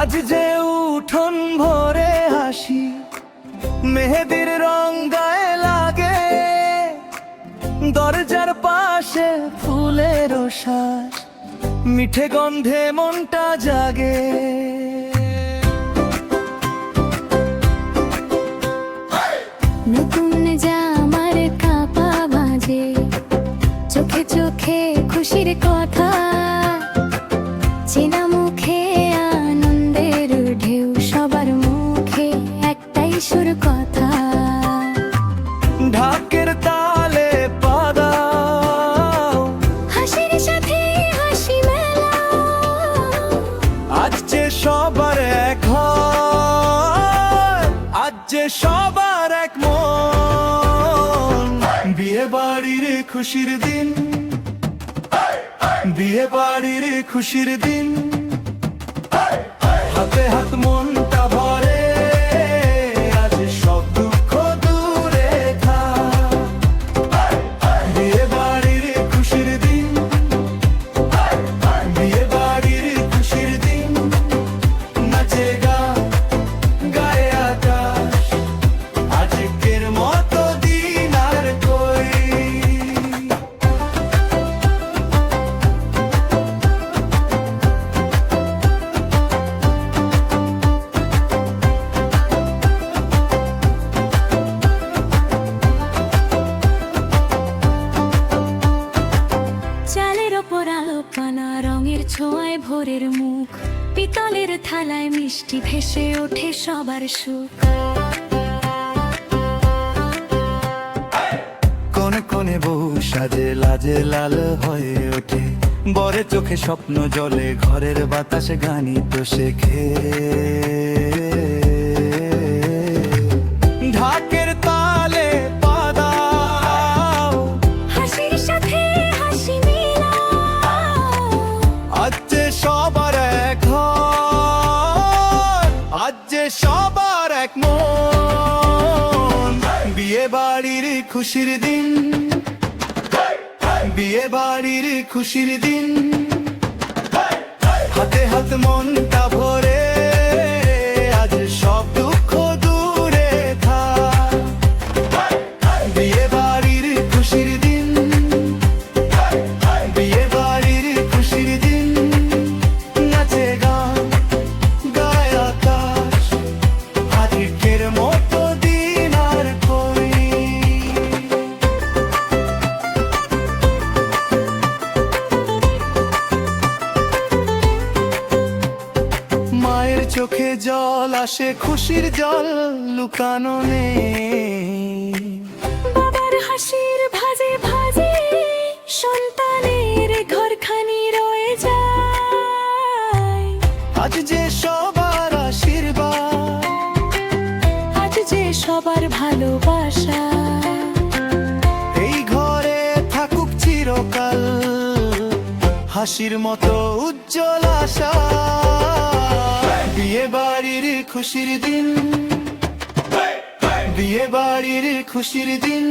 আজ যে উঠোন ভরে হাসি, মেহেদির রং গায়ে লাগে, দরজার পাশে ফুলের শ্বাস, মিঠে গন্ধে মনটা জাগে। নতুন জামার কাপা বাজে, চোখে চোখে খুশির কথা, চেনা মুখে আনন্দের ঢেউ, সবার মুখে একটাই সুর কথা। ঢাকের তালে পা দাও, হাসির সাথে হাসি মেলাও, আজ যে সবার এক হয়, আজ যে সবার এক মন। বিয়ে বাড়ির খুশির দিন, বিয়ে বাড়ির খুশির দিন, হাতে হাত মনটা ভরে, আজ সব দুঃখ দূরে থাক। বিয়ে বাড়ির খুশির দিন, বিয়ে বাড়ির খুশির দিন, নাচে গান গায়ে আকাশ, আজকের মতো দিন আর কই। চালের ওপর আলো পানা, রঙের ছোঁয়ায় ভোরের মুখ, পিতলের থালায় মিষ্টি ভেসে ওঠে সবার সুখ। কোনে কোনে বউ সাজে, লাজে লাল হয়ে ওঠে, বরে চোখে স্বপ্ন জলে, ঘরের বাতাসে গানি তো শেখে। ঢাকের তালে পা দাও, হাসির সাথে হাসি মেলাও, আজ যে সবার এক হয়, আজ যে সবার এক মন। বিয়ে বাড়ির খুশির দিন, বিয়ে বাড়ির খুশির দিন, হাতে হাত মনটা ভরে, আজ সব দুঃখ দূরে থাক। বিয়ে বাড়ির খুশির দিন, বিয়ে বাড়ির খুশির দিন, নাচে গান গায়ে আকাশ, আজকের মতো দিন আর কই। মায়ের চোখে জল আসে, খুশির জল লুকানো নেই। বাবার হাসির ভাজে ভাজে, সন্তানের ঘরখানি রয়ে যায়। আজ যে সবার আশীর্বাদ, আজ যে সবার ভালোবাসা, এই ঘরে থাকুক চিরকাল, হাসির মতো উজ্জ্বল আশা। বিয়ে বাড়ির খুশির দিন, বিয়ে বাড়ির খুশির দিন,